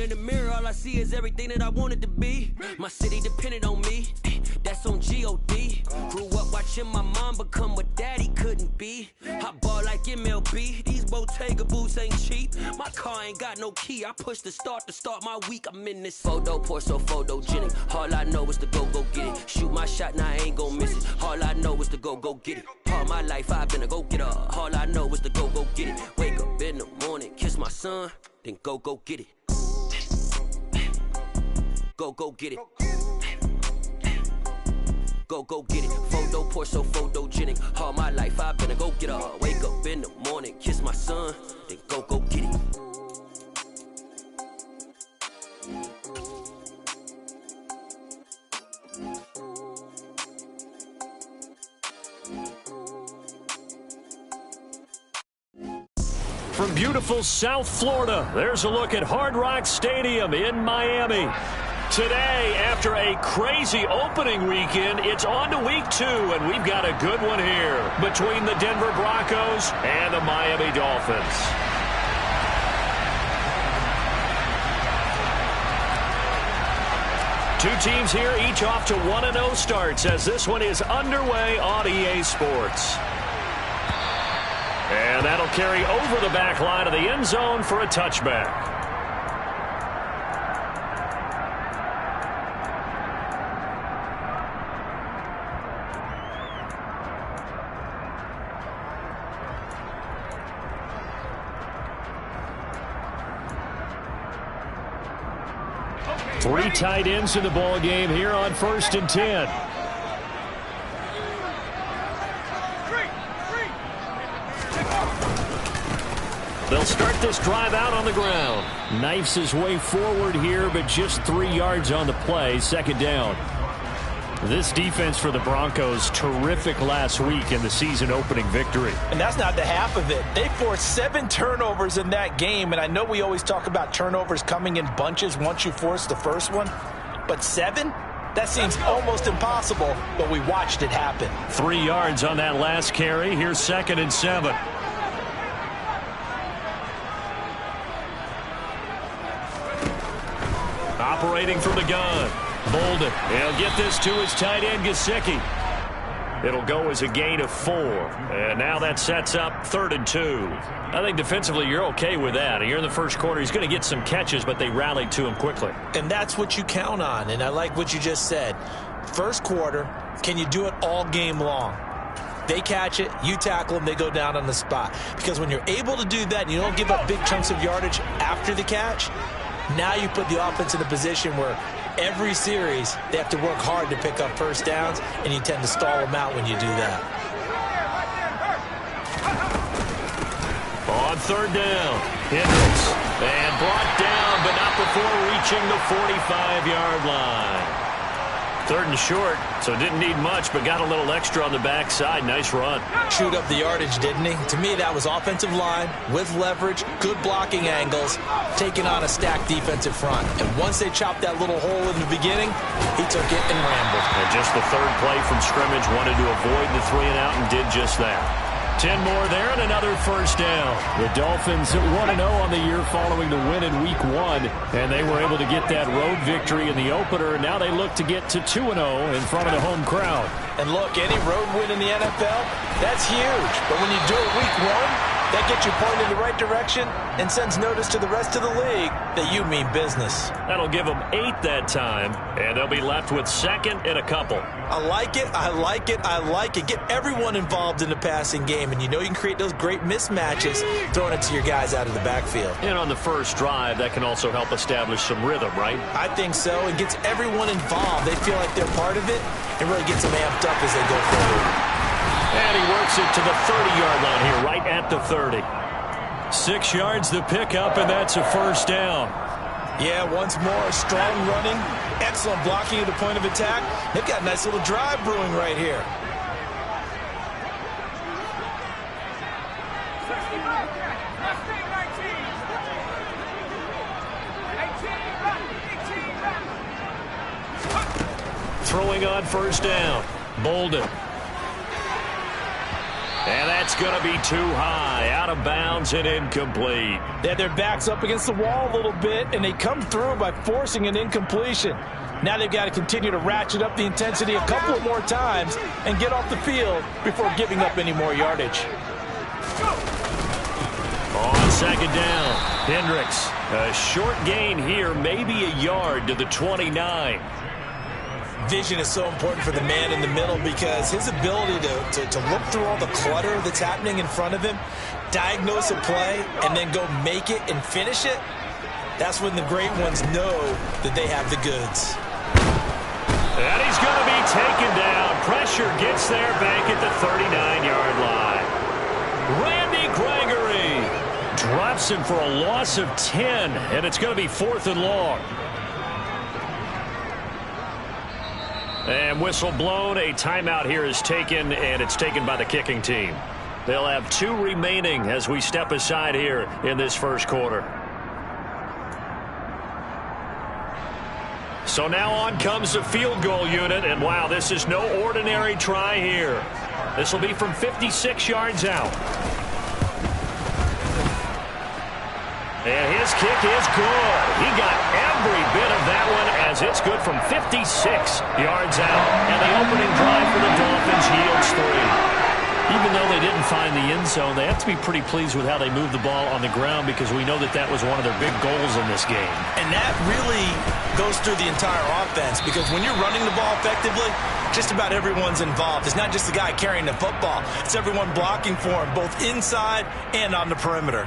in the mirror, all I see is everything that I wanted to be. My city depended on me, that's on G.O.D. Grew up watching my mom become what daddy couldn't be. I ball like MLB, these Bottega boots ain't cheap. My car ain't got no key, I push the start to start my week. I'm in this photo, pour so photogenic. All I know is to go get it. Shoot my shot, now I ain't gon' miss it. All I know is to go get it. All my life I've been a go-getter. All I know is to go get it. Wake up in the morning, kiss my son, then go get it. Go get it. Go get it. Photo, pour so photogenic. All my life I've been a go-getter. Wake up in the morning, kiss my son, then go get it. From beautiful South Florida, there's a look at Hard Rock Stadium in Miami. Today, after a crazy opening weekend, it's on to week 2, and we've got a good one here between the Denver Broncos and the Miami Dolphins. Two teams here, each off to 1-0 starts as this one is underway on EA Sports. And that'll carry over the back line of the end zone for a touchback. Three tight ends in the ball game here on 1st and 10. They'll start this drive out on the ground. Knifes his way forward here, but just 3 yards on the play. 2nd down. This defense for the Broncos, terrific last week in the season opening victory. And that's not the half of it. They forced 7 turnovers in that game, and I know we always talk about turnovers coming in bunches once you force the first one, but 7? That seems almost impossible, but we watched it happen. 3 yards on that last carry. Here's 2nd and 7. Operating from the gun. Bolden. He'll get this to his tight end, Gesicki. It'll go as a gain of 4. And now that sets up 3rd and 2. I think defensively you're okay with that. Here in the first quarter, he's going to get some catches, but they rallied to him quickly. And that's what you count on, and I like what you just said. First quarter, can you do it all game long? They catch it, you tackle them, they go down on the spot. Because when you're able to do that and you don't give up big chunks of yardage after the catch, now you put the offense in a position where every series they have to work hard to pick up first downs, and you tend to stall them out when you do that. On 3rd down, Hendricks. And brought down, but not before reaching the 45-yard line. 3rd and short, so didn't need much, but got a little extra on the backside. Nice run. Chewed up the yardage, didn't he? To me, that was offensive line with leverage, good blocking angles, taking on a stacked defensive front. And once they chopped that little hole in the beginning, he took it and rambled. And just the 3rd play from scrimmage, wanted to avoid the 3 and out and did just that. 10 more there and another first down. The Dolphins 1-0 on the year following the win in week 1, and they were able to get that road victory in the opener. Now they look to get to 2-0 in front of the home crowd. And look, any road win in the NFL, that's huge. But when you do it week 1, that gets you pointed in the right direction and sends notice to the rest of the league that you mean business. That'll give them 8 that time, and they'll be left with 2nd and a couple. I like it, I like it, I like it. Get everyone involved in the passing game, and you know you can create those great mismatches throwing it to your guys out of the backfield. And on the first drive, that can also help establish some rhythm, right? I think so. It gets everyone involved. They feel like they're part of it. It really gets them amped up as they go forward. And he works it to the 30-yard line here, right at the 30. 6 yards the pickup, and that's a first down. Yeah, once more, strong running, excellent blocking at the point of attack. They've got a nice little drive brewing right here. Throwing on first down, Bolden. And that's going to be too high, out of bounds and incomplete. They had their backs up against the wall a little bit, and they come through by forcing an incompletion. Now they've got to continue to ratchet up the intensity a couple of more times and get off the field before giving up any more yardage. On second down, Hendricks. A short gain here, maybe a yard to the 29. Vision is so important for the man in the middle because his ability to look through all the clutter that's happening in front of him, diagnose a play, and then go make it and finish it, that's when the great ones know that they have the goods. And he's going to be taken down. Pressure gets there back at the 39-yard line. Randy Gregory drops him for a loss of 10, and it's going to be 4th and long. And whistle blown. A timeout here is taken, and it's taken by the kicking team. They'll have 2 remaining as we step aside here in this first quarter. So now on comes the field goal unit, and wow, this is no ordinary try here. This will be from 56 yards out. And his kick is good. He got every bit of that one as it's good from 56 yards out. And the opening drive for the Dolphins yields 3. Even though they didn't find the end zone, they have to be pretty pleased with how they moved the ball on the ground because we know that that was one of their big goals in this game. And that really goes through the entire offense because when you're running the ball effectively, just about everyone's involved. It's not just the guy carrying the football. It's everyone blocking for him, both inside and on the perimeter.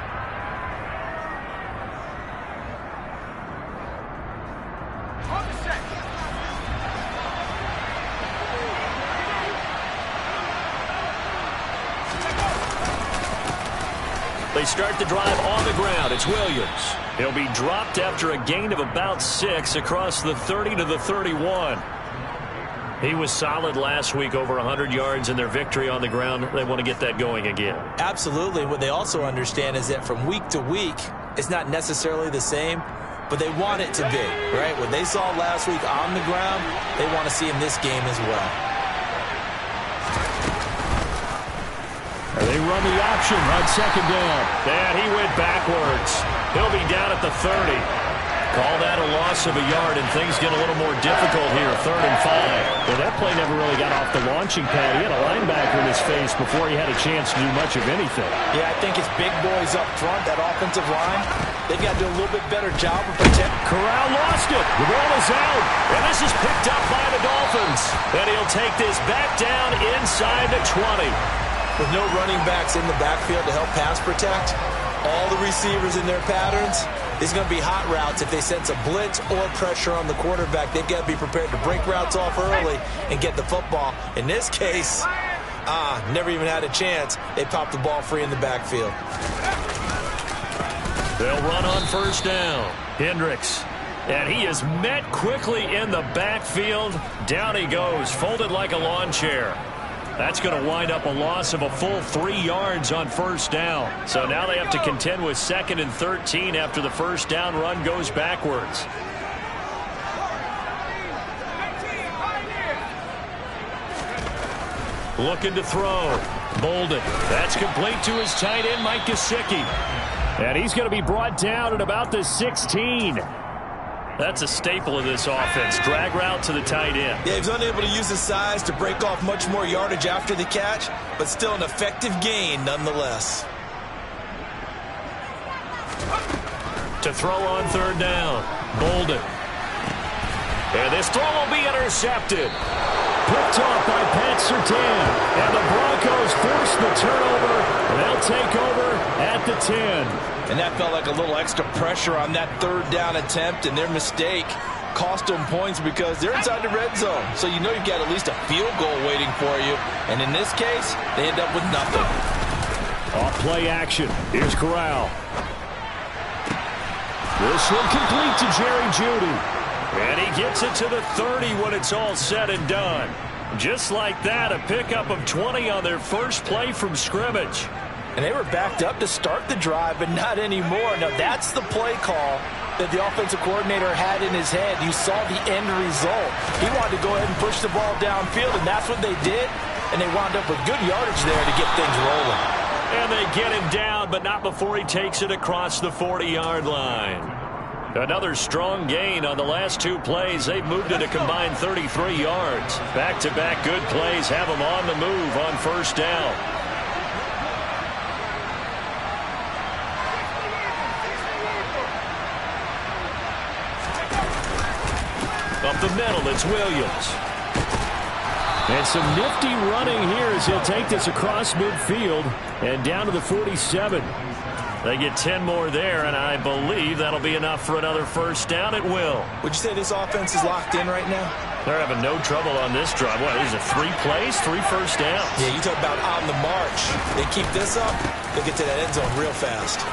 They start the drive on the ground. It's Williams. He'll be dropped after a gain of about 6 across the 30 to the 31. He was solid last week, over 100 yards in their victory on the ground. They want to get that going again. Absolutely. What they also understand is that from week to week, it's not necessarily the same, but they want it to be, right? What they saw last week on the ground, they want to see in this game as well. They run the option on second down. And he went backwards. He'll be down at the 30. Call that a loss of a yard, and things get a little more difficult here. 3rd and 5. Well, that play never really got off the launching pad. He had a linebacker in his face before he had a chance to do much of anything. Yeah, I think it's big boys up front, that offensive line. They've got to do a little bit better job of protecting. Corral lost it. The ball is out. And this is picked up by the Dolphins. And he'll take this back down inside the 20. With no running backs in the backfield to help pass protect, all the receivers in their patterns, these are going to be hot routes. If they sense a blitz or pressure on the quarterback, they've got to be prepared to break routes off early and get the football. In this case, never even had a chance. They popped the ball free in the backfield. They'll run on first down. Hendricks. And he is met quickly in the backfield. Down he goes, folded like a lawn chair. That's going to wind up a loss of a full 3 yards on first down. So now they have to contend with 2nd and 13 after the first down run goes backwards. Looking to throw. Bolden. That's complete to his tight end, Mike Gesicki. And he's going to be brought down at about the 16. That's a staple of this offense. Drag route to the tight end. Yeah, he's unable to use his size to break off much more yardage after the catch, but still an effective gain nonetheless. To throw on 3rd down. Bolden. And this throw will be intercepted. Picked off by Pat Surtain. And the Broncos force the turnover. And they'll take over at the 10. And that felt like a little extra pressure on that 3rd down attempt, and their mistake cost them points because they're inside the red zone. So you know you've got at least a field goal waiting for you. And in this case, they end up with nothing. Off play action. Here's Corral. This one complete to Jerry Jeudy. And he gets it to the 30 when it's all said and done. Just like that, a pickup of 20 on their first play from scrimmage. And they were backed up to start the drive, but not anymore. Now, that's the play call that the offensive coordinator had in his head. You saw the end result. He wanted to go ahead and push the ball downfield, and that's what they did. and they wound up with good yardage there to get things rolling. And they get him down, but not before he takes it across the 40-yard line. Another strong gain on the last 2 plays. They've moved it a combined 33 yards. Back-to-back good plays have them on the move on first down. Up the middle, it's Williams. And some nifty running here as he'll take this across midfield and down to the 47. They get 10 more there, and I believe that'll be enough for another first down. It will. Would you say this offense is locked in right now? They're having no trouble on this drive. What, is it 3 plays, 3 first downs? Yeah, you talk about on the march. They keep this up, they'll get to that end zone real fast.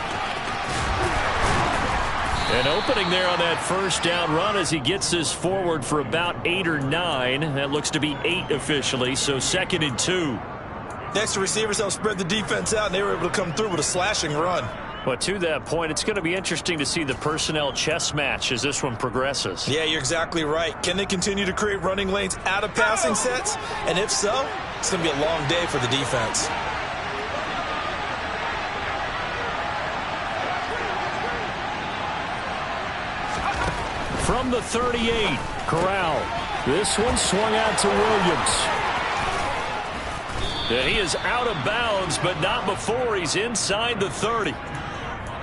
An opening there on that first down run as he gets this forward for about 8 or 9. That looks to be 8 officially, so 2nd and 2. Next, the receivers helped spread the defense out, and they were able to come through with a slashing run. But to that point, it's going to be interesting to see the personnel chess match as this one progresses. Yeah, you're exactly right. Can they continue to create running lanes out of passing sets? And if so, it's going to be a long day for the defense. From the 38, Corral. This one swung out to Williams. And he is out of bounds, but not before he's inside the 30.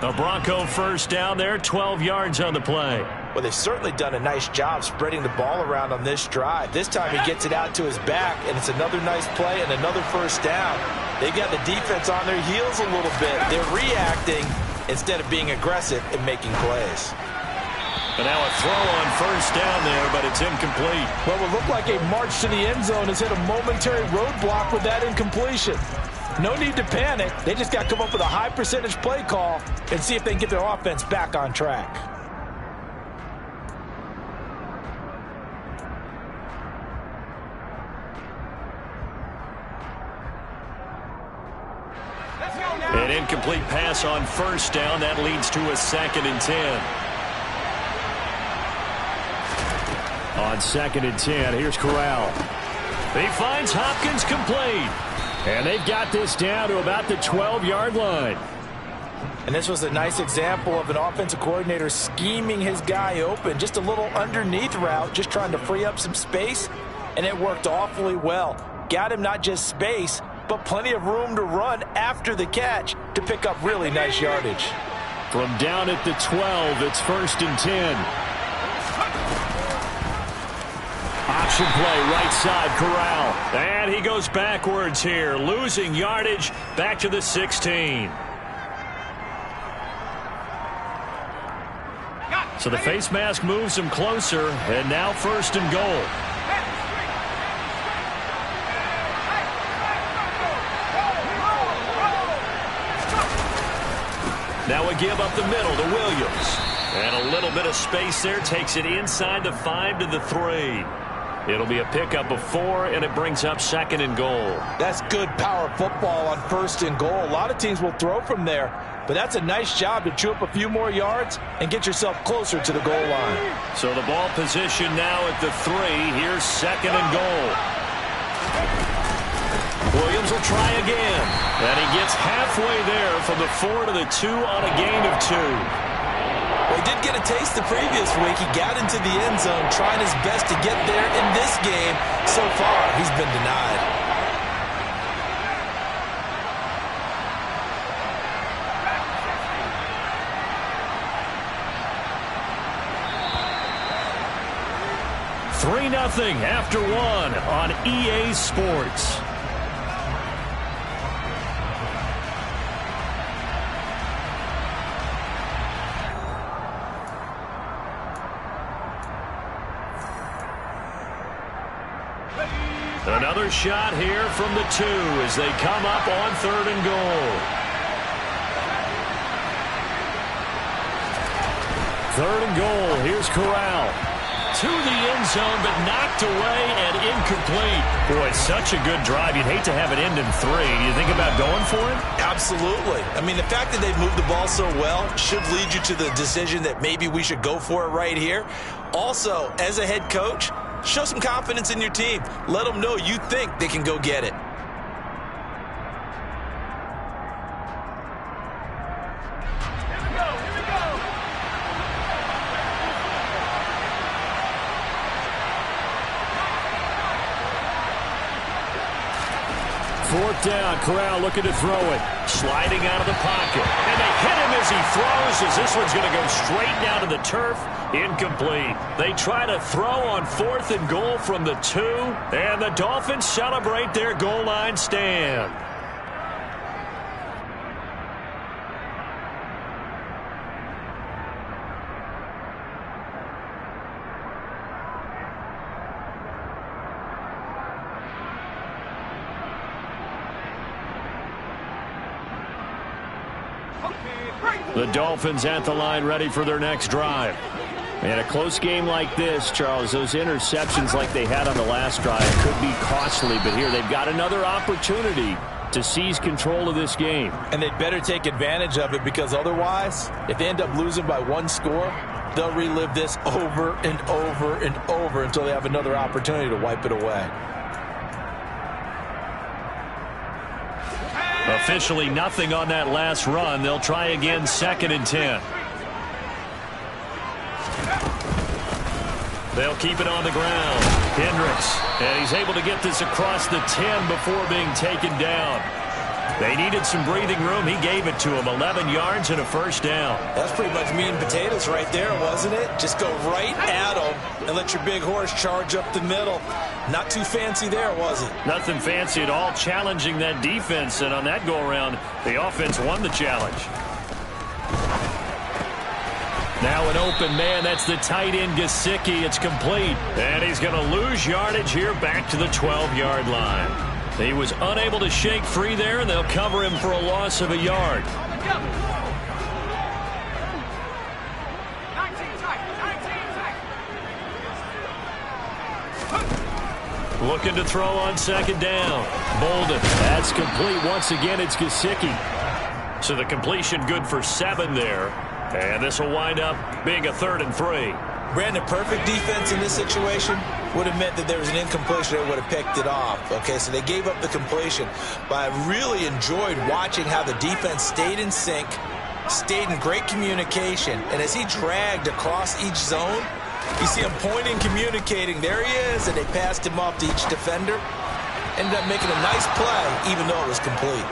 A Bronco first down there, 12 yards on the play. Well, they've certainly done a nice job spreading the ball around on this drive. This time he gets it out to his back, and it's another nice play and another first down. They've got the defense on their heels a little bit. They're reacting instead of being aggressive and making plays. And now a throw on first down there, but it's incomplete. Well, it would look like a march to the end zone has hit a momentary roadblock with that incompletion. No need to panic. They just got to come up with a high percentage play call and see if they can get their offense back on track. An incomplete pass on first down. That leads to a 2nd and 10. On 2nd and 10, here's Corral. He finds Hopkins complete. And they've got this down to about the 12-yard line. And this was a nice example of an offensive coordinator scheming his guy open. Just a little underneath route, just trying to free up some space. And it worked awfully well. Got him not just space, but plenty of room to run after the catch to pick up really nice yardage. From down at the 12, it's 1st and 10. Option play, right side, Corral. And he goes backwards here, losing yardage back to the 16. So the face mask moves him closer, and now 1st and goal. Now we give up the middle to Williams. And a little bit of space there takes it inside the 5 to the 3. It'll be a pickup of 4, and it brings up 2nd and goal. That's good power football on 1st and goal. A lot of teams will throw from there, but that's a nice job to chew up a few more yards and get yourself closer to the goal line. So the ball position now at the 3. Here's 2nd and goal. Williams will try again, and he gets halfway there from the 4 to the 2 on a gain of 2. Well, he did get a taste the previous week. He got into the end zone trying his best to get there in this game. So far, he's been denied. $3-0 after 1 on EA Sports. Another shot here from the 2 as they come up on 3rd and goal. 3rd and goal. Here's Corral. To the end zone, but knocked away and incomplete. Boy, such a good drive. You'd hate to have it end in 3. Do you think about going for it? Absolutely. I mean, the fact that they've moved the ball so well should lead you to the decision that maybe we should go for it right here. Also, as a head coach, Show some confidence in your team. Let them know you think they can go get it. Fourth down, Corral looking to throw it. Sliding out of the pocket. And they hit him as he throws, as this one's going to go straight down to the turf. Incomplete. They try to throw on 4th and goal from the 2. And the Dolphins celebrate their goal line stand. The Dolphins at the line ready for their next drive. In a close game like this, Charles, those interceptions like they had on the last drive could be costly, but here they've got another opportunity to seize control of this game. And they'd better take advantage of it, because otherwise, if they end up losing by 1 score, they'll relive this over and over and over until they have another opportunity to wipe it away. Officially nothing on that last run. They'll try again, 2nd and 10. They'll keep it on the ground. Hendricks, and he's able to get this across the 10 before being taken down. They needed some breathing room. He gave it to him. 11 yards and a first down. That's pretty much meat and potatoes right there, wasn't it? Just go right at him and let your big horse charge up the middle. Not too fancy there, was it? Nothing fancy at all, challenging that defense. And on that go-around, the offense won the challenge. Now an open man. That's the tight end, Gesicki. It's complete. And he's going to lose yardage here back to the 12-yard line. He was unable to shake free there, and they'll cover him for a loss of a yard. Looking to throw on 2nd down. Bolden. That's complete. Once again, it's Gesicki. So the completion good for 7 there. And this will wind up being a 3rd and 3. Brandon, perfect defense in this situation would have meant that there was an incompletion. They would have picked it off. Okay, so they gave up the completion. But I really enjoyed watching how the defense stayed in sync, stayed in great communication. And as he dragged across each zone, you see him pointing, communicating. There he is, and they passed him off to each defender. Ended up making a nice play, even though it was complete.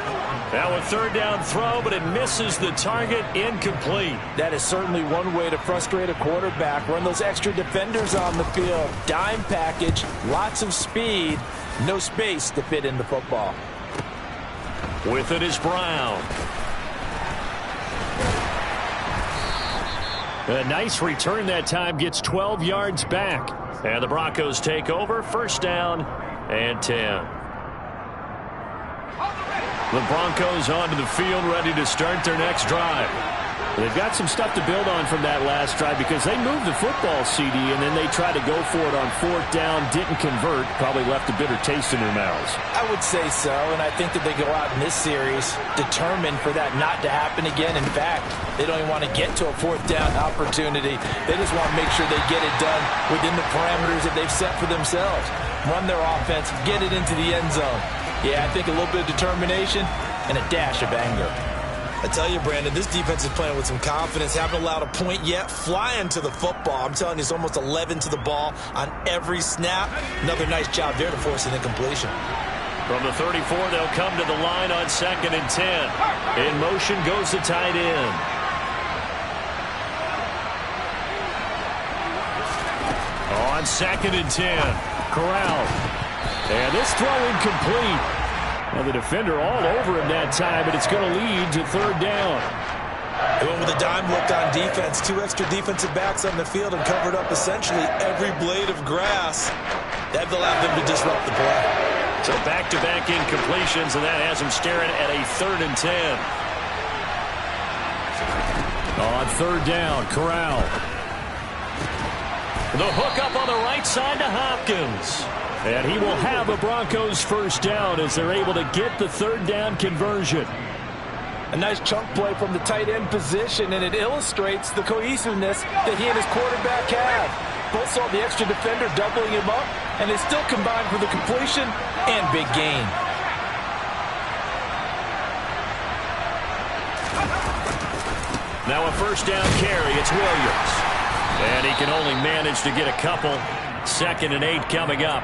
Now a 3rd down throw, but it misses the target. Incomplete. That is certainly one way to frustrate a quarterback. Run those extra defenders on the field. Dime package, lots of speed, no space to fit in the football. With it is Brown. A nice return that time, gets 12 yards back. And the Broncos take over, 1st down and 10. The Broncos onto the field, ready to start their next drive. They've got some stuff to build on from that last drive, because they moved the football, CD, and then they tried to go for it on 4th down, didn't convert, probably left a bitter taste in their mouths. I would say so, and I think that they go out in this series determined for that not to happen again. In fact, they don't even want to get to a 4th down opportunity. They just want to make sure they get it done within the parameters that they've set for themselves. Run their offense, get it into the end zone. Yeah, I think a little bit of determination and a dash of anger. I tell you, Brandon, this defense is playing with some confidence. Haven't allowed a point yet. Flying to the football. I'm telling you, it's almost 11 to the ball on every snap. Another nice job there to force an incompletion. From the 34, they'll come to the line on 2nd and 10. In motion goes the tight end. On 2nd and 10, Corral. And this throw incomplete. Well, the defender all over him that time, but it's going to lead to 3rd down. They went with a dime look on defense. 2 extra defensive backs on the field and covered up essentially every blade of grass. That allowed them to disrupt the play. So back-to-back incompletions, and that has them staring at a 3rd and 10. On 3rd down, Corral. The hook up on the right side to Hopkins. And he will have a Broncos 1st down as they're able to get the 3rd down conversion. A nice chunk play from the tight end position, and it illustrates the cohesiveness that he and his quarterback have. Both saw the extra defender doubling him up, and they still combined for the completion and big gain. Now a first down carry. It's Williams. And he can only manage to get a couple. 2nd and 8 coming up.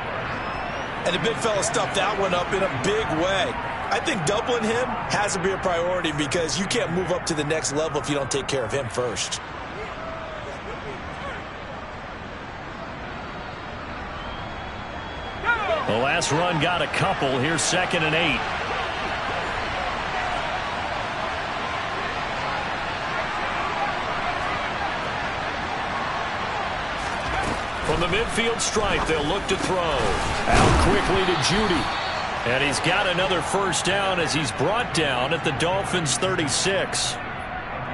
And the big fella stuffed that one up in a big way. I think doubling him has to be a priority because you can't move up to the next level if you don't take care of him first. The last run got a couple. Here's 2nd and 8. From the midfield stripe, they'll look to throw. Out quickly to Judy. And he's got another first down as he's brought down at the Dolphins' 36.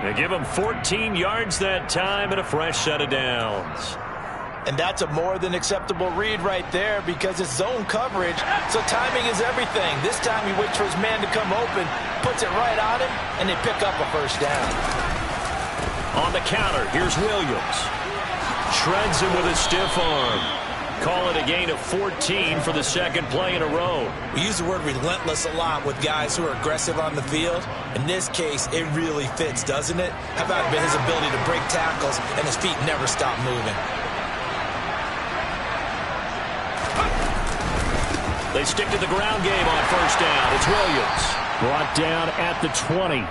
They give him 14 yards that time and a fresh set of downs. And that's a more than acceptable read right there because it's zone coverage, so timing is everything. This time he waits for his man to come open, puts it right on him, and they pick up a first down. On the counter, here's Williams. Shreds him with a stiff arm. Call it a gain of 14 for the 2nd play in a row. We use the word relentless a lot with guys who are aggressive on the field. In this case, it really fits, doesn't it? How about his ability to break tackles and his feet never stop moving? They stick to the ground game on first down. It's Williams. Brought down at the 20.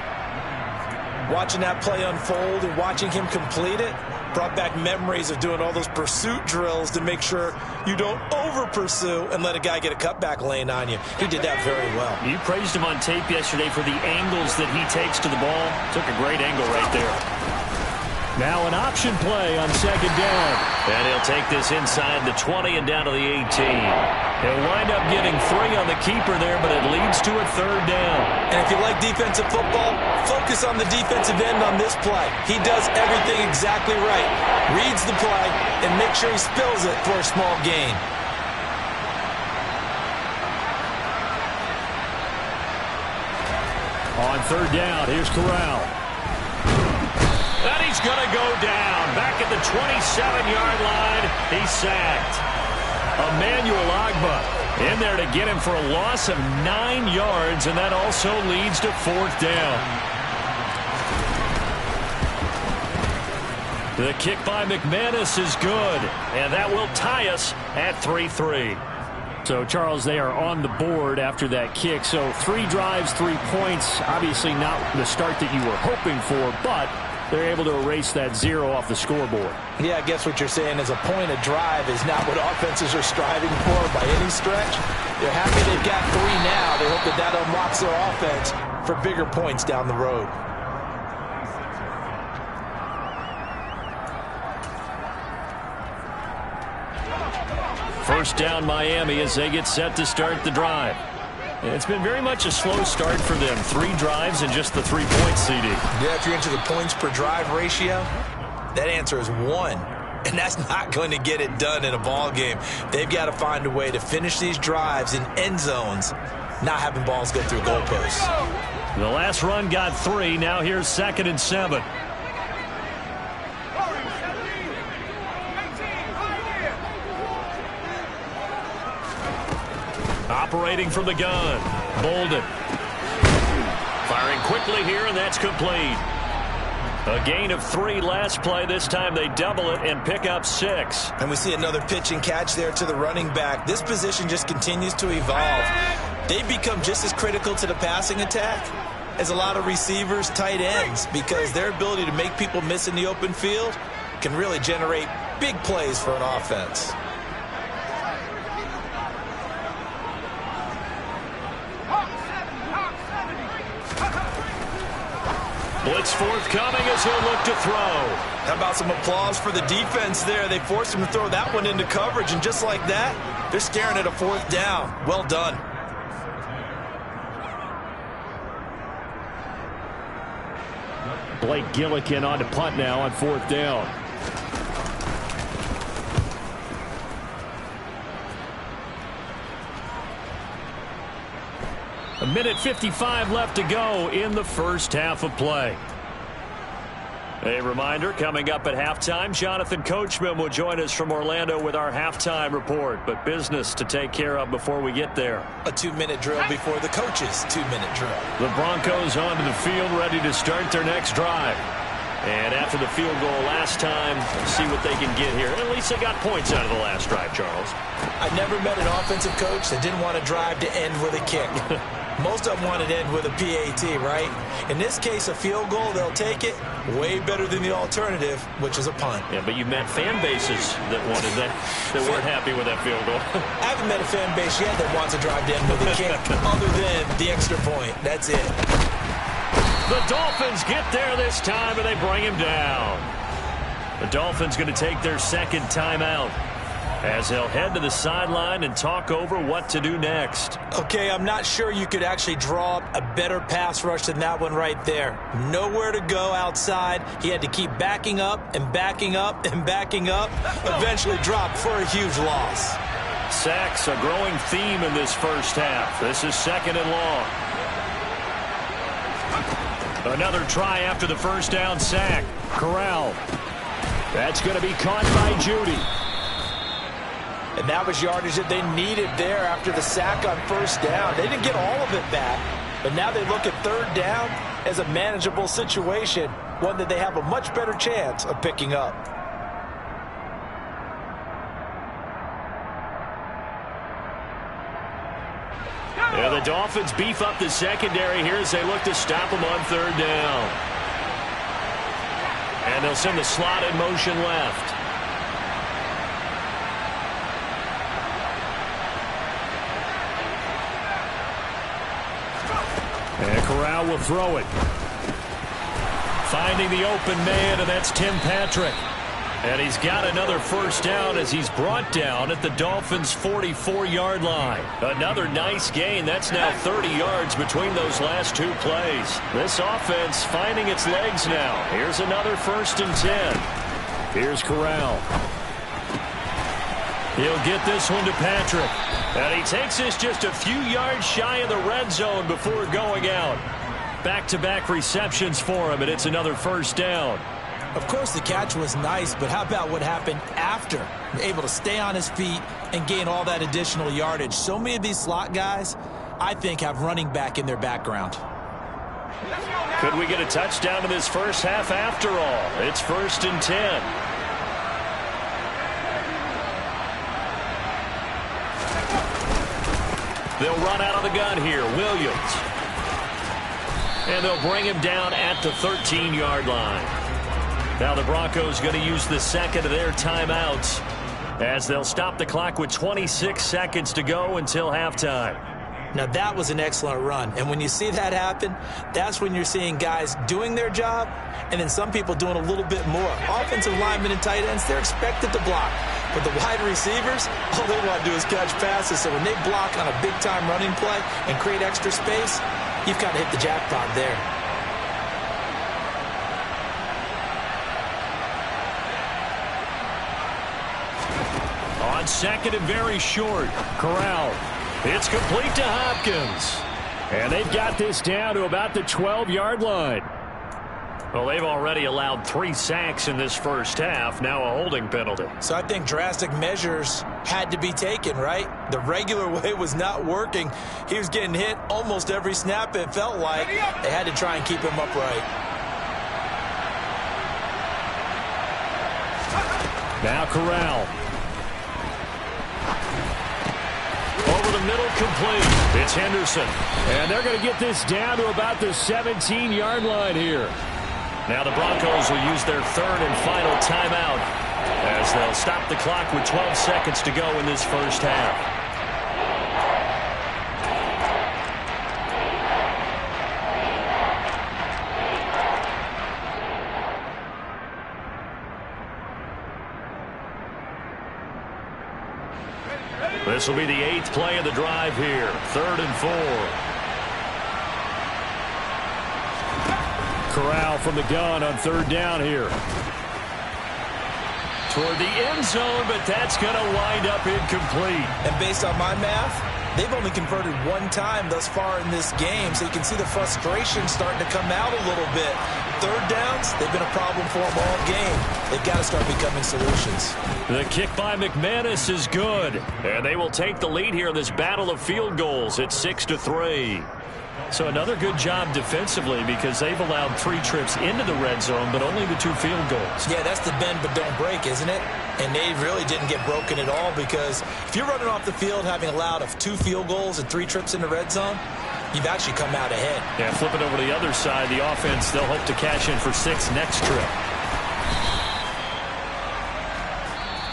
Watching that play unfold and watching him complete it brought back memories of doing all those pursuit drills to make sure you don't over-pursue and let a guy get a cutback lane on you. He did that very well. You praised him on tape yesterday for the angles that he takes to the ball. Took a great angle right there. Now an option play on 2nd down. And he'll take this inside the 20 and down to the 18. He'll wind up getting 3 on the keeper there, but it leads to a 3rd down. And if you like defensive football, focus on the defensive end on this play. He does everything exactly right. Reads the play and makes sure he spills it for a small gain. On 3rd down, here's Corral. And he's going to go down. Back at the 27-yard line, he's sacked. Emmanuel Ogbah in there to get him for a loss of 9 yards, and that also leads to 4th down. The kick by McManus is good, and that will tie us at 3-3. So, Charles, they are on the board after that kick. So 3 drives, 3 points. Obviously not the start that you were hoping for, but they're able to erase that 0 off the scoreboard. Yeah, I guess what you're saying is a point of drive is not what offenses are striving for by any stretch. They're happy they've got 3 now. They hope that that unlocks their offense for bigger points down the road. First down Miami as they get set to start the drive. It's been very much a slow start for them. 3 drives and just the 3 points, CD. Yeah, if you're into the points per drive ratio, that answer is 1. And that's not going to get it done in a ball game. They've got to find a way to finish these drives in end zones, not having balls go through goalposts. The last run got 3. Now here's 2nd and 7. Operating from the gun. Bolden. Firing quickly here, and that's complete. A gain of 3 last play. This time they double it and pick up 6. And we see another pitch and catch there to the running back. This position just continues to evolve. They become just as critical to the passing attack as a lot of receivers, tight ends, because their ability to make people miss in the open field can really generate big plays for an offense. Blitz forthcoming as he'll look to throw. How about some applause for the defense there? They forced him to throw that one into coverage, and just like that, they're staring at a 4th down. Well done. Blake Gillikin on to punt now on 4th down. A minute 55 left to go in the first half of play. A reminder, coming up at halftime, Jonathan Coachman will join us from Orlando with our halftime report. But business to take care of before we get there. A 2-minute drill before the coach's 2-minute drill. The Broncos onto the field, ready to start their next drive. And after the field goal last time, let's see what they can get here. At least they got points out of the last drive, Charles. I never met an offensive coach that didn't want to drive to end with a kick. Most of them want to end with a PAT, right? In this case, a field goal, they'll take it. Way better than the alternative, which is a punt. Yeah, but you met fan bases that wanted that weren't happy with that field goal. I haven't met a fan base yet that wants to drive to end with a kick other than the extra point. That's it. The Dolphins get there this time, and they bring him down. The Dolphins going to take their second timeout as they'll head to the sideline and talk over what to do next. Okay, I'm not sure you could actually draw up a better pass rush than that one right there. Nowhere to go outside. He had to keep backing up and backing up and backing up. Eventually dropped for a huge loss. Sacks, a growing theme in this first half. This is second and long. Another try after the first down sack. Corral. That's going to be caught by Judy. And that was yardage that they needed there after the sack on first down. They didn't get all of it back, but now they look at third down as a manageable situation, one that they have a much better chance of picking up. Yeah, the Dolphins beef up the secondary here as they look to stop them on third down. And they'll send the slot in motion left. And Corral will throw it. Finding the open man, and that's Tim Patrick. And he's got another first down as he's brought down at the Dolphins' 44-yard line. Another nice gain. That's now 30 yards between those last two plays. This offense finding its legs now. Here's another 1st and 10. Here's Corral. He'll get this one to Patrick. And he takes this just a few yards shy of the red zone before going out. Back-to-back receptions for him, and it's another first down. Of course, the catch was nice, but how about what happened after? Able to stay on his feet and gain all that additional yardage. So many of these slot guys, I think, have running back in their background. Could we get a touchdown in this first half after all? It's 1st and 10. They'll run out of the gun here. Williams. And they'll bring him down at the 13-yard line. Now the Broncos going to use the second of their timeouts as they'll stop the clock with 26 seconds to go until halftime. Now that was an excellent run. And when you see that happen, that's when you're seeing guys doing their job and then some people doing a little bit more. Offensive linemen and tight ends, they're expected to block. But the wide receivers, all they want to do is catch passes. So when they block on a big-time running play and create extra space, you've kind of hit the jackpot there. On second and very short, Corral. It's complete to Hopkins. And they've got this down to about the 12-yard line. Well, they've already allowed 3 sacks in this first half, now a holding penalty. So I think drastic measures had to be taken, right? The regular way was not working. He was getting hit almost every snap, it felt like. They had to try and keep him upright. Now Corral. Over the middle, complete. It's Henderson. And they're going to get this down to about the 17-yard line here. Now the Broncos will use their third and final timeout as they'll stop the clock with 12 seconds to go in this first half. This will be the 8th play of the drive here. 3rd and 4. Corral from the gun on 3rd down here. toward the end zone, but that's going to wind up incomplete. And based on my math, they've only converted one time thus far in this game, so you can see the frustration starting to come out a little bit. Third downs, they've been a problem for them all game. They've got to start becoming solutions. The kick by McManus is good, and they will take the lead here in this battle of field goals at 6-3. So another good job defensively because they've allowed 3 trips into the red zone, but only the 2 field goals. Yeah, that's the bend but don't break, isn't it? And they really didn't get broken at all because if you're running off the field having allowed 2 field goals and 3 trips in the red zone, you've actually come out ahead. Yeah, flip it over to the other side. The offense, they'll hope to cash in for 6 next trip.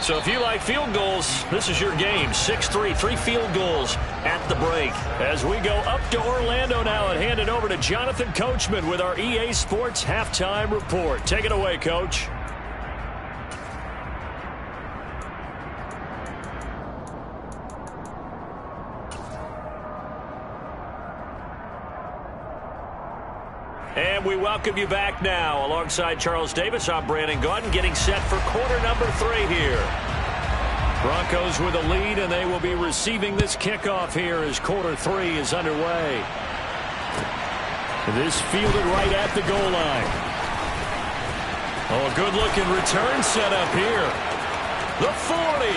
So if you like field goals, this is your game. 6-3, 3 field goals at the break. As we go up to Orlando now and hand it over to Jonathan Coachman with our EA Sports Halftime Report. Take it away, Coach. And we welcome you back now. Alongside Charles Davis, I'm Brandon Gaudin, getting set for quarter number 3 here. Broncos with a lead, and they will be receiving this kickoff here as quarter 3 is underway. This fielded right at the goal line. Oh, a good-looking return set up here. The 40.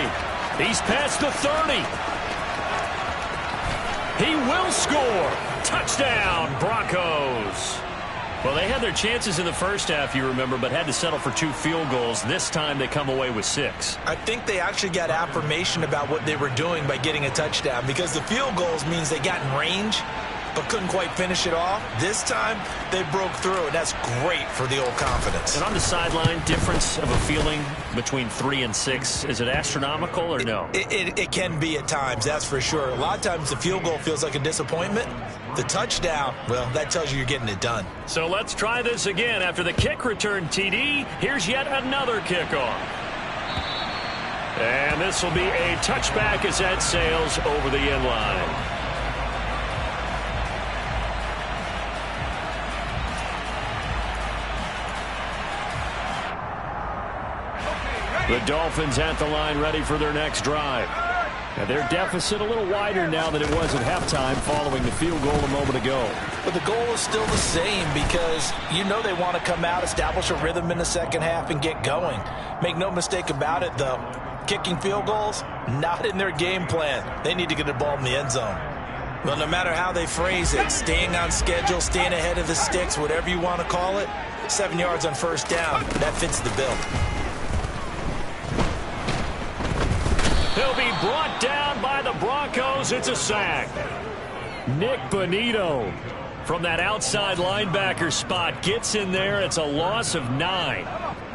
He's past the 30. He will score. Touchdown, Broncos. Well, they had their chances in the first half, you remember, but had to settle for 2 field goals. This time they come away with 6. I think they actually got affirmation about what they were doing by getting a touchdown because the field goals means they got in range but couldn't quite finish it off. This time they broke through, and that's great for the old confidence. And on the sideline, difference of a feeling between 3 and 6, is it astronomical or no? It can be at times, that's for sure. A lot of times the field goal feels like a disappointment. The touchdown, well, that tells you you're getting it done. So let's try this again. After the kick return TD, here's yet another kickoff. And this will be a touchback as that sails over the end line. The Dolphins at the line ready for their next drive. And their deficit a little wider now than it was at halftime following the field goal a moment ago. But the goal is still the same because you know they want to come out, establish a rhythm in the second half, and get going. Make no mistake about it, though. Kicking field goals, not in their game plan. They need to get the ball in the end zone. Well, no matter how they phrase it, staying on schedule, staying ahead of the sticks, whatever you want to call it, 7 yards on first down, that fits the bill. He'll be brought down by the Broncos. It's a sack. Nick Bonito from that outside linebacker spot gets in there. It's a loss of 9.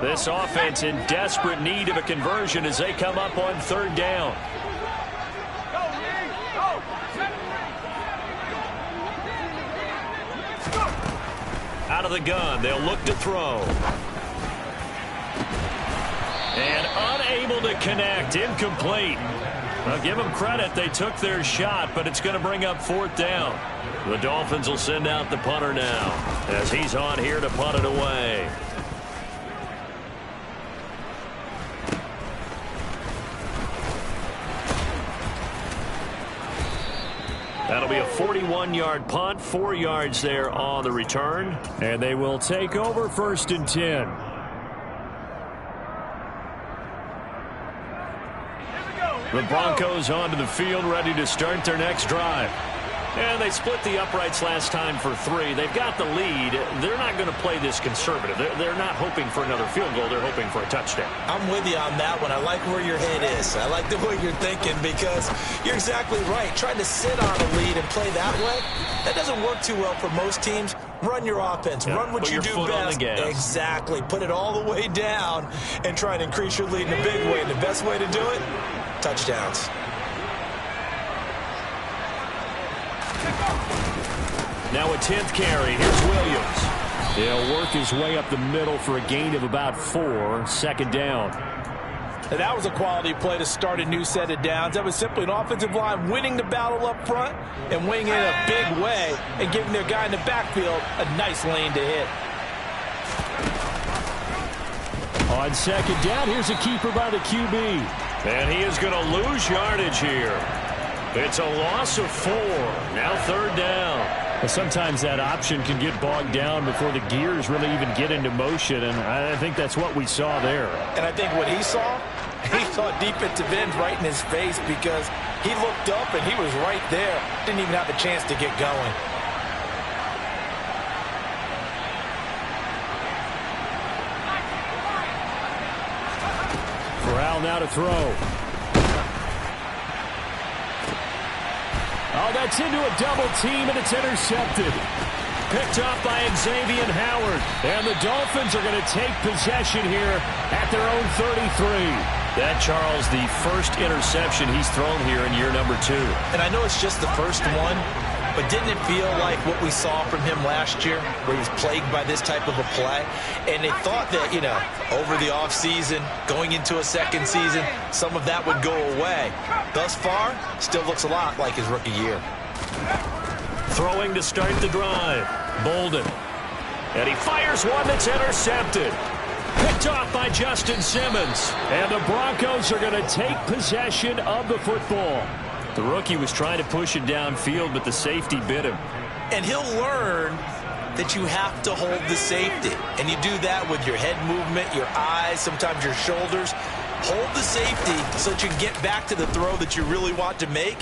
This offense in desperate need of a conversion as they come up on third down. Out of the gun, they'll look to throw. And unable to connect, incomplete. Well, give them credit, they took their shot, but it's going to bring up fourth down. The Dolphins will send out the punter now as he's on here to punt it away. That'll be a 41-yard punt, 4 yards there on the return, and they will take over 1st and 10. The Broncos onto the field, ready to start their next drive. And they split the uprights last time for 3. They've got the lead. They're not going to play this conservative. They're not hoping for another field goal. They're hoping for a touchdown. I'm with you on that one. I like where your head is. I like the way you're thinking because you're exactly right. Trying to sit on a lead and play that way, that doesn't work too well for most teams. Run your offense. Run what you do best. Exactly. Put it all the way down and try and increase your lead in a big way. And the best way to do it, touchdowns. Now a 10th carry. Here's Williams. He'll work his way up the middle for a gain of about 4. 2nd down. And that was a quality play to start a new set of downs. That was simply an offensive line winning the battle up front and winning in a big way and giving their guy in the backfield a nice lane to hit. On second down, here's a keeper by the QB. And he is going to lose yardage here. It's a loss of 4. Now third down. Sometimes that option can get bogged down before the gears really even get into motion, and I think that's what we saw there. And I think what he saw defensive ends right in his face because he looked up and he was right there. Didn't even have a chance to get going. Corral now to throw. Oh, that's into a double team, and it's intercepted. Picked off by Xavier Howard. And the Dolphins are going to take possession here at their own 33. That, Charles, the first interception he's thrown here in year number 2. And I know it's just the first one, but didn't it feel like what we saw from him last year, where he was plagued by this type of a play? And they thought that, over the offseason, going into a second season, some of that would go away. Thus far, still looks a lot like his rookie year. Throwing to start the drive. Bolden. And he fires one that's intercepted. Picked off by Justin Simmons. And the Broncos are going to take possession of the football. The rookie was trying to push it downfield, but the safety bit him. And he'll learn that you have to hold the safety. And you do that with your head movement, your eyes, sometimes your shoulders. Hold the safety so that you can get back to the throw that you really want to make.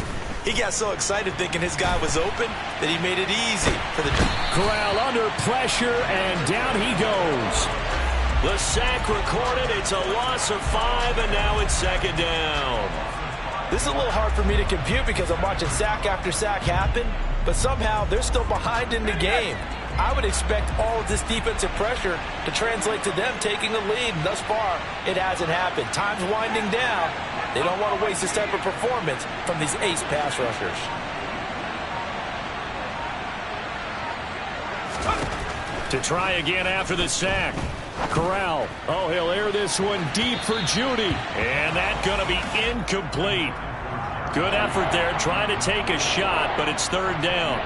He got so excited thinking his guy was open that he made it easy for the... Corral under pressure, and down he goes. The sack recorded. It's a loss of 5, and now it's second down. This is a little hard for me to compute because I'm watching sack after sack happen, but somehow they're still behind in the game. I would expect all of this defensive pressure to translate to them taking a lead, and thus far, it hasn't happened. Time's winding down. They don't want to waste this type of performance from these ace pass rushers. To try again after the sack. Corral. Oh, he'll air this one deep for Judy. And that's going to be incomplete. Good effort there trying to take a shot, but it's third down.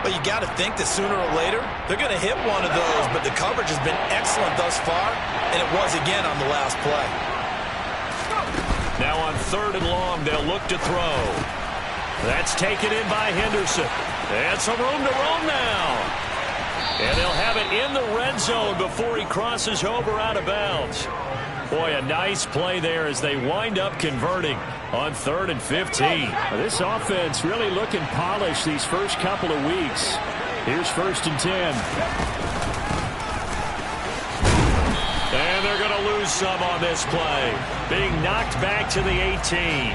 But you got to think that sooner or later, they're going to hit one of those, but the coverage has been excellent thus far, and it was again on the last play. Now on third and long, they'll look to throw. That's taken in by Henderson. And some room to roam now. And they'll have it in the red zone before he crosses over out of bounds. Boy, a nice play there as they wind up converting on 3rd and 15. This offense really looking polished these first couple of weeks. Here's 1st and 10. And they're going to lose some on this play. Being knocked back to the 18.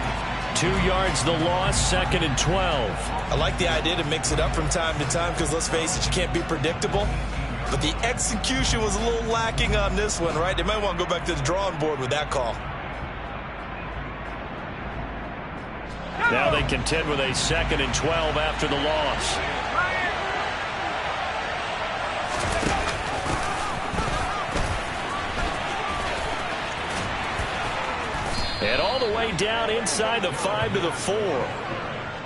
2 yards the loss, 2nd and 12. I like the idea to mix it up from time to time because, let's face it, you can't be predictable. But the execution was a little lacking on this one, right? They might want to go back to the drawing board with that call. Now they contend with a 2nd and 12 after the loss. And all the way down inside the 5 to the 4.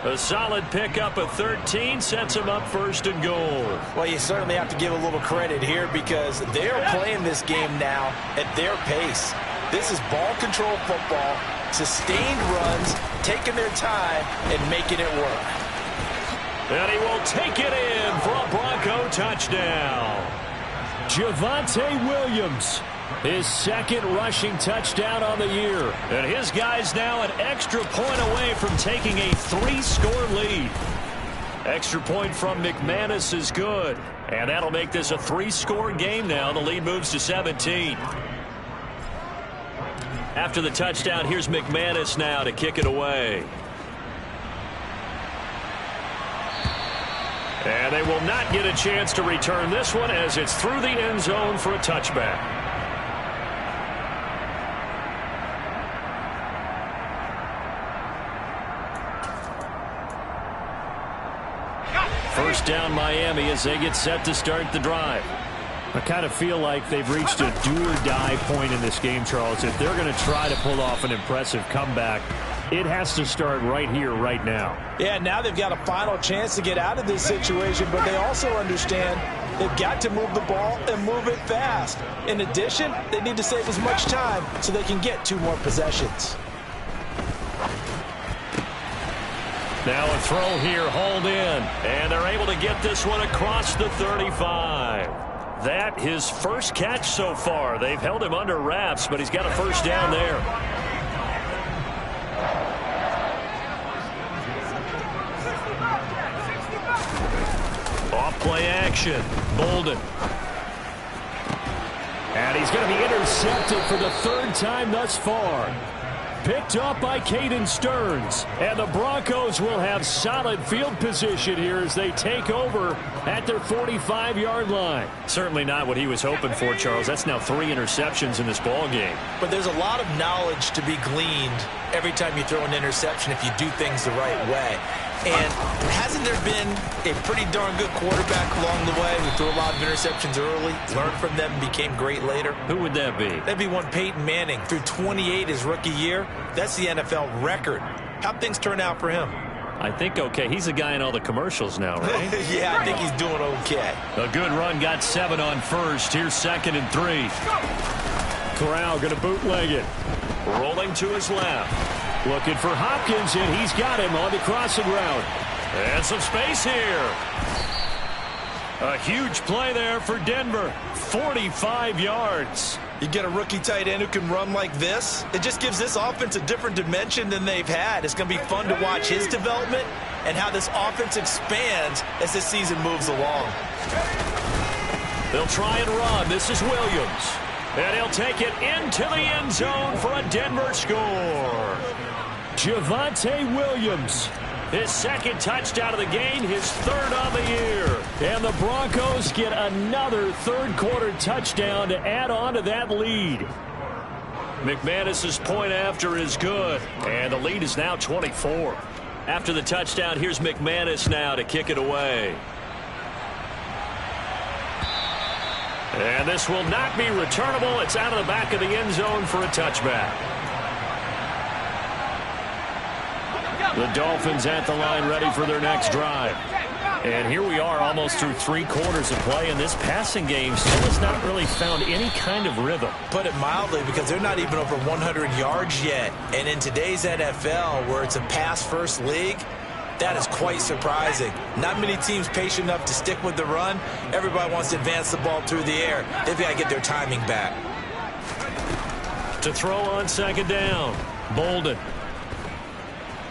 A solid pickup of 13 sets him up 1st and goal. Well, you certainly have to give a little credit here because they're playing this game now at their pace. This is ball control football, sustained runs, taking their time and making it work. And he will take it in for a Bronco touchdown. Javonte Williams, his 2nd rushing touchdown on the year. And his guy's now an extra point away from taking a 3-score lead. Extra point from McManus is good. And that'll make this a 3-score game now. The lead moves to 17. After the touchdown, here's McManus now to kick it away. And they will not get a chance to return this one as it's through the end zone for a touchback. First down Miami as they get set to start the drive. I kind of feel like they've reached a do-or-die point in this game, Charles. If they're going to try to pull off an impressive comeback, it has to start right here, right now. Yeah, now they've got a final chance to get out of this situation, but they also understand They've got to move the ball and move it fast. In addition, they need to save as much time so they can get 2 more possessions. Now a throw here, hauled in, and they're able to get this one across the 35. That his first catch so far. They've held him under wraps, but he's got a first down there. Off play action, Bolden. And he's going to be intercepted for the 3rd time thus far. Picked up by Caden Stearns. And the Broncos will have solid field position here as they take over at their 45-yard line. Certainly not what he was hoping for, Charles. That's now 3 interceptions in this ball game. But there's a lot of knowledge to be gleaned every time you throw an interception if you do things the right way. And hasn't there been a pretty darn good quarterback along the way who threw a lot of interceptions early, learned from them, and became great later? Who would that be? That'd be one Peyton Manning. Threw 28 his rookie year. That's the NFL record. How'd things turn out for him? I think okay. He's the guy in all the commercials now, right? Yeah, I think he's doing okay. A good run, got 7 on first. Here's 2nd and 3. Corral going to bootleg it. Rolling to his left. Looking for Hopkins, and he's got him on the crossing route. And some space here. A huge play there for Denver. 45 yards. You get a rookie tight end who can run like this, it just gives this offense a different dimension than they've had. It's going to be fun to watch his development and how this offense expands as this season moves along. They'll try and run. This is Williams. And he'll take it into the end zone for a Denver score. Javonte Williams. His 2nd touchdown of the game, his 3rd of the year. And the Broncos get another 3rd quarter touchdown to add on to that lead. McManus's point after is good. And the lead is now 24. After the touchdown, here's McManus now to kick it away. And this will not be returnable. It's out of the back of the end zone for a touchback. The Dolphins at the line ready for their next drive. And here we are almost through 3 quarters of play, and this passing game still has not really found any kind of rhythm. Put it mildly, because they're not even over 100 yards yet. And in today's NFL, where it's a pass-first league, that is quite surprising. Not many teams patient enough to stick with the run. Everybody wants to advance the ball through the air. They've got to get their timing back. To throw on 2nd down, Bolden.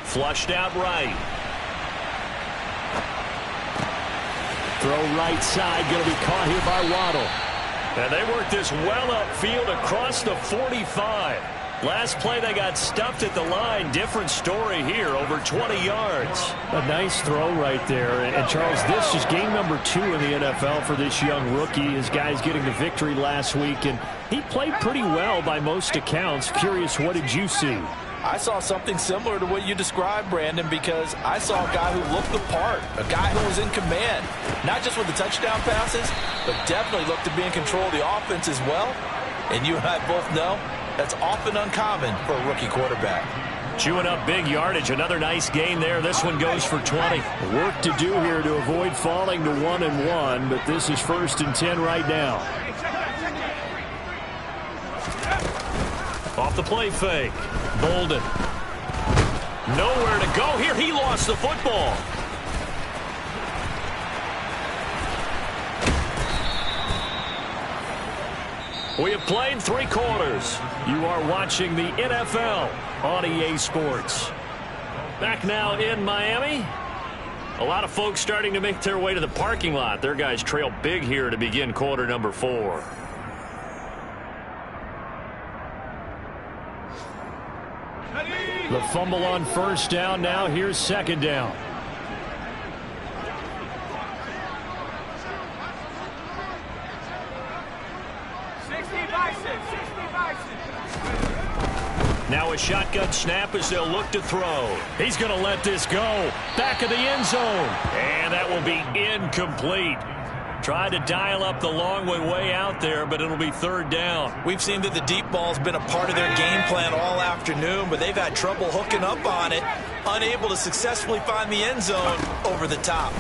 Flushed out right. Throw right side, going to be caught here by Waddle. And they work this well upfield across the 45. Last play they got stuffed at the line. Different story here, over 20 yards. A nice throw right there. And Charles, this is game number 2 in the NFL for this young rookie. His guys getting the victory last week, and he played pretty well by most accounts. Curious, what did you see? I saw something similar to what you described, Brandon, because I saw a guy who looked the part, a guy who was in command, not just with the touchdown passes, but definitely looked to be in control of the offense as well. And you and I both know that's often uncommon for a rookie quarterback. Chewing up big yardage. Another nice gain there. This one goes for 20. Work to do here to avoid falling to 1-1, but this is 1st and 10 right now. Off the play fake. Bolden. Nowhere to go here. He lost the football. We have played 3 quarters. You are watching the NFL on EA Sports. Back now in Miami. A lot of folks starting to make their way to the parking lot. Their guys trail big here to begin quarter number 4. The fumble on 1st down. Now here's 2nd down. Now a shotgun snap as they'll look to throw. He's going to let this go. Back of the end zone. And that will be incomplete. Tried to dial up the long way out there, but it'll be 3rd down. We've seen that the deep ball's been a part of their game plan all afternoon, but they've had trouble hooking up on it, unable to successfully find the end zone over the top.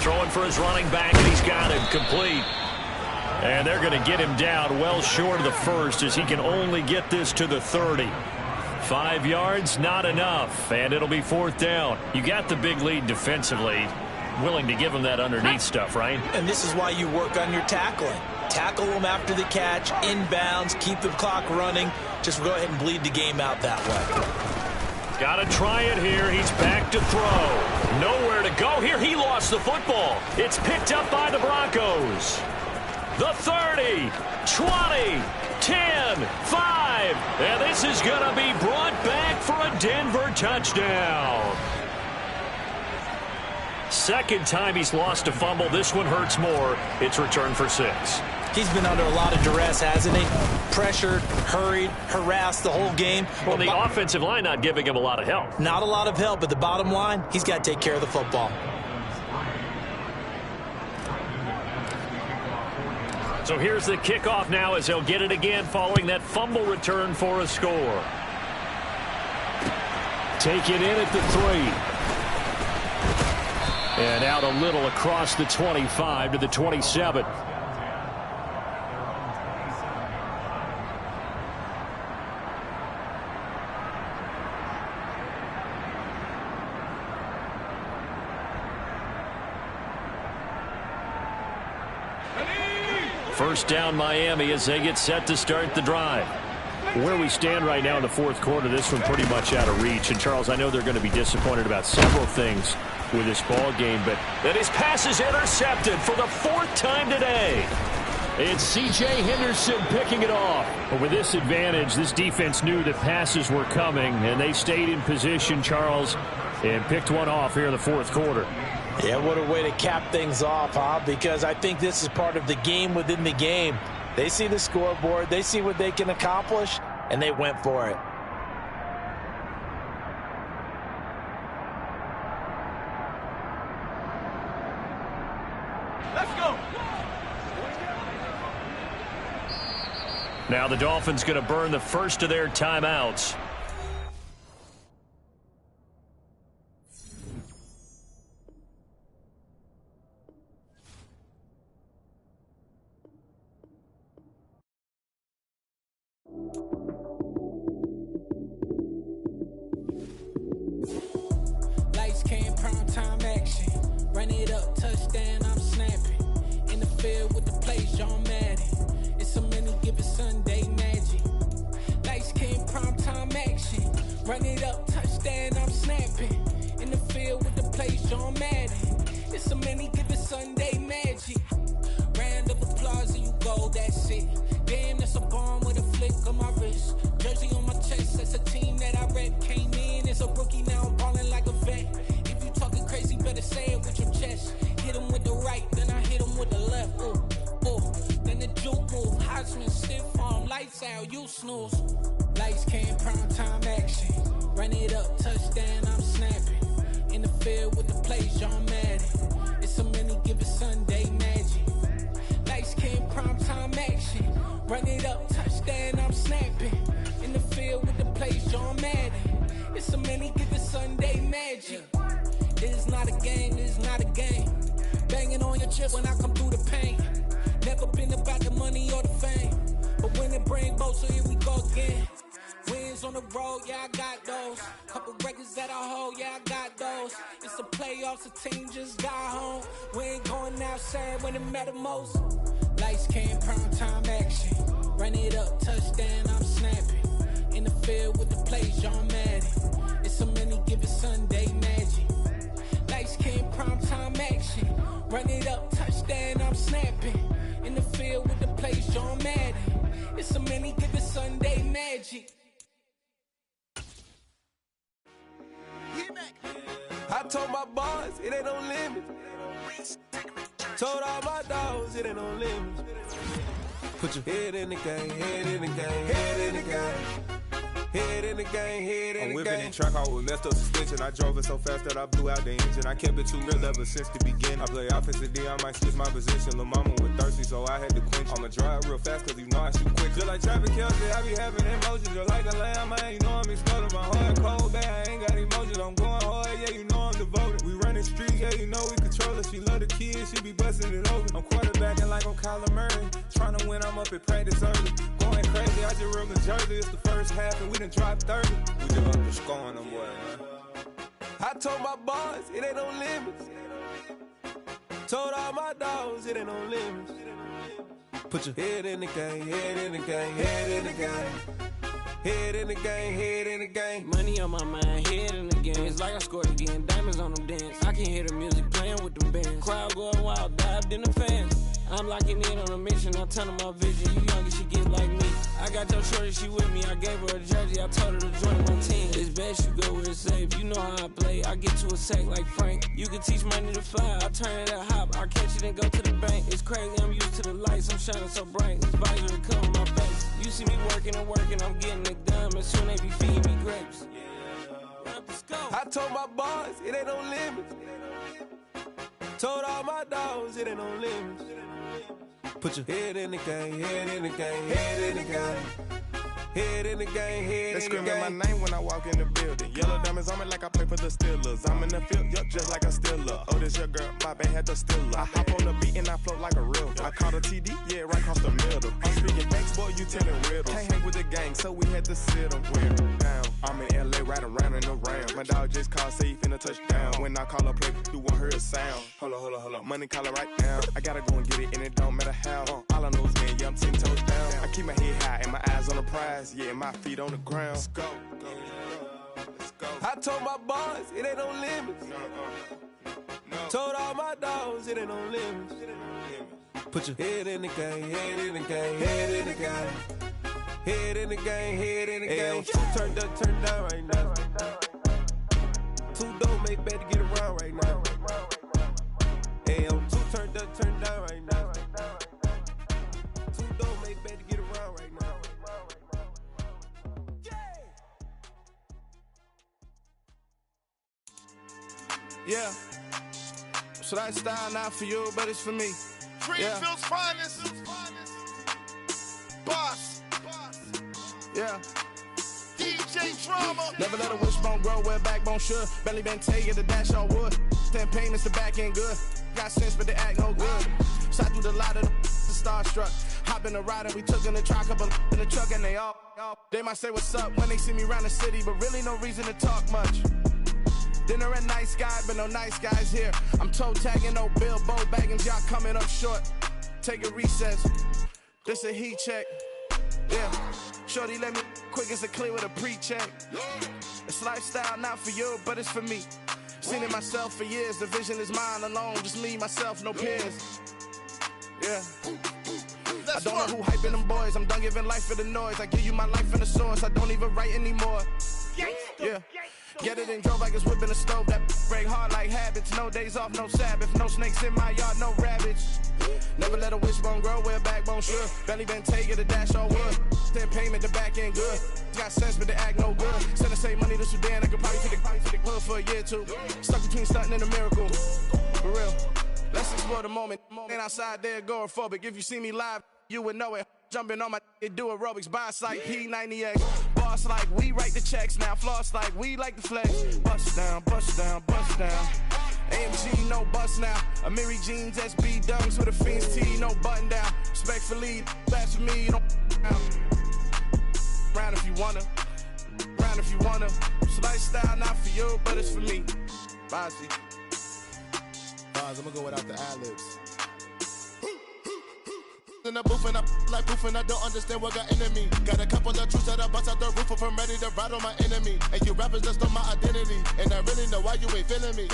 Throwing for his running back, and he's got him complete. And they're going to get him down well short of the first as he can only get this to the 30. 5 yards, not enough, and it'll be 4th down. You got the big lead defensively. Willing to give him that underneath stuff, right? And this is why you work on your tackling. Tackle them after the catch, inbounds, keep the clock running. Just go ahead and bleed the game out that way. Got to try it here. He's back to throw. Nowhere to go here. He lost the football. It's picked up by the Broncos. The 30, 20, 10, 5. And this is going to be brought back for a Denver touchdown. Second time he's lost a fumble. This one hurts more. It's returned for 6. He's been under a lot of duress, hasn't he? Pressured, hurried, harassed the whole game. Well, the offensive line not giving him a lot of help. Not a lot of help, but the bottom line, he's got to take care of the football. So here's the kickoff now as he'll get it again following that fumble return for a score. Take it in at the 3. And out a little across the 25 to the 27. First down Miami as they get set to start the drive. Where we stand right now in the 4th quarter, this one pretty much out of reach. And, Charles, I know they're going to be disappointed about several things with this ball game, but that his pass is intercepted for the 4th time today. It's C.J. Henderson picking it off. But with this advantage, this defense knew that passes were coming, and they stayed in position, Charles, and picked one off here in the 4th quarter. Yeah, what a way to cap things off, huh? Because I think this is part of the game within the game. They see the scoreboard, they see what they can accomplish, and they went for it. Let's go. Now the Dolphins going to burn the first of their timeouts. Lights came, prime time action. Run it up, touchdown, I'm snapping. In the field with the plays, John Madden. It's so many given Sunday magic. Lights came, prime time action. Run it up, touchdown, I'm snapping. In the field with the plays, John Madden. It's so many given Sunday magic. Round of applause and you go, that's it. Damn, that's a bomb with a flick on my wrist. Jersey on my chest, that's a team that I rep. Came in as a rookie, now I'm balling like a vet. If you talking crazy, better say it with your chest. Hit him with the right, then I hit him with the left. Ooh, ooh, then the juke move. Heisman stiff arm, lights out, you snooze. Lights came, prime time action. Run it up, touchdown, I'm snapping. In the field with the plays, John Madden. It's so many given Sunday magic. Lights came, prime time action. Run it up, touchdown, I'm snapping. In the field with the plays, John Madden. It's so many given Sunday magic. This is not a game, this is not a game. Banging on your chest when I come through the pain. Never been about the money or the fame. But when it bring both, so here we go again. Wins on the road, yeah, I got those. Couple records that I hold, yeah, I got those. It's the playoffs, the team just got home. We ain't going outside when it matter most. Lights came, prime time action. Run it up, touchdown, I'm snapping. In the field with the plays, John Madden. It's so many given Sunday magic. Lights came, prime time action. Run it up, touchdown, I'm snapping. In the field with the plays, John Madden. It's so many given Sunday magic. I told my boys it ain't no limit. Told all my dogs it ain't no limit. Put your head in the game, head in the game, head in the game. Head in the game, head in the game. I'm whipping in track out with messed up suspension. I drove it so fast that I blew out the engine. I kept it too real ever since the beginning. I play offensive D, I might switch my position. Lil' mama was thirsty, so I had to quench. I'ma drive real fast, cause you know I shoot quick. Just like Travis Kelce, I be having emotions. Just like a lamb, man, you know I'm exploding. My heart cold, bad, I ain't got emotions. I'm going hard, yeah, you know I'm devoted. We running streets, yeah, you know we control it. She love the kids, she be busting it over. I'm quarterbacking like I'm Kyler Murray. Trying to win, I'm up at practice early. Going crazy, I just rolled the jersey. It's the first half and we done dropped 30. We just up to scoring them, boy, man. I told my boys, it ain't no limits. Told all my dogs, it ain't no limits. Put your head in the game, head in the game, head in the game. Head in the game, head in the game. Money on my mind, head in the game. It's like I scored again, diamonds on them dance. I can hear the music playing with them bands. Crowd going wild, dived in the fans. I'm locking in on a mission, I'm telling my vision. You young, she get like me. I got your shorty, she with me. I gave her a jersey, I told her to join my team. It's best you go where it's safe. You know how I play, I get to a sack like Frank. You can teach money to fly, I turn it at hop. I catch it and go to the bank. It's crazy, I'm used to the lights, I'm shining so bright. This visor cover my face. You see me working and working, I'm getting it done. And soon they be feeding me grapes. I told my boys, it ain't no limits. Told all my dogs, it ain't no limits. Put your head in the game, head in the game, head in the game. Head in the game, head in the game. They screaming my name when I walk in the building. Yellow diamonds on me like I play for the Steelers. I'm in the field, yup, just like a Steeler. Oh, this your girl, my band had the Steeler. I hop on the beat and I float like a real. I caught a TD, yeah, right across the middle. I'm speaking thanks, boy, you telling riddles. Can't hang with the gang, so we had to sit them down. I'm in LA, riding around in the Rams. My dog just called, say he finna touch down. When I call a play, you won't hear a sound. Hold up, money caller right now. I gotta go and get it, and it don't matter how. All I know is, man, yeah, I'm 10 toes down. I keep my head high and my eyes on the prize. Yeah, my feet on the ground. Let's go. Let's go. I told my boys, it ain't no limits. No. Told all my dogs, it ain't no limits. Put your head in the game, head in the game, head in the game. Head in the game, head in the game. Turned up, turned down right now. Two dope make better get around right now. Hey, I'm two turned up, turned down right now. Two dope make better get around right now. Yeah. So that style not for you, but it's for me. Greenfield's finest. Boss. Yeah. DJ Drama. Never let a wishbone grow where backbone should. Belly been taking the dash on wood. 10 payments, the back end good. Got sense, but they act no good. Shot through the lot of the starstruck. Hop in the ride and we took in the truck, couple in the truck, and they all. They might say what's up when they see me around the city, but really no reason to talk much. Dinner a nice guy, but no nice guys here. I'm toe tagging, no Bilbo Baggins, y'all coming up short. Take a recess. This a heat check. Yeah. Shorty let me quick as a clear with a pre-check. It's lifestyle not for you, but it's for me. Seen it myself for years. The vision is mine alone. Just me, myself, no peers. Yeah. I don't know who hyping them boys. I'm done giving life for the noise. I give you my life in the source. I don't even write anymore. Yeah. Get it and drove like it's whipping a stove. That break hard like habits. No days off, no Sabbath. No snakes in my yard, no rabbits. Never let a wishbone grow where a backbone should. Belly been taking the dash all wood. 10 payment, the back end good. Got sense, but they act no good. Send the same money to Sudan. I could probably take the hood for a year or two. Stuck between stunting and a miracle. For real. Let's explore the moment. Ain't outside there agoraphobic. If you see me live, you would know it. Jumping on my do aerobics, boss like P90X. Boss like we write the checks now. Floss like we like the flex. Bust down, bust down, bust down. AMG, no bust now. Amiri jeans, SB dunks with a Fiends T, no button down. Respectfully, that's for me, don't down. Round if you wanna. Round if you wanna. So lifestyle not for you, but it's for me. Bossy. I'm gonna go without the ad-libs. In the booth and I like proof and I don't understand what got into me. Got a couple of truths that I bust out the roof if I'm ready to ride on my enemy. And you rappers just on my identity. And I really know why you ain't feeling me.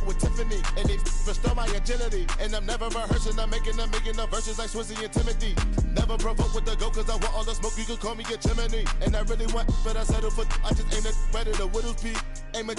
With Tiffany and they restore my agility. And I'm never rehearsing, I'm making a million of verses like Swizzy and Timothy. Never provoke with the go cause I want all the smoke, you can call me a chimney. And I really want, but I settle for I just ain't ready to whittles pee. Aim at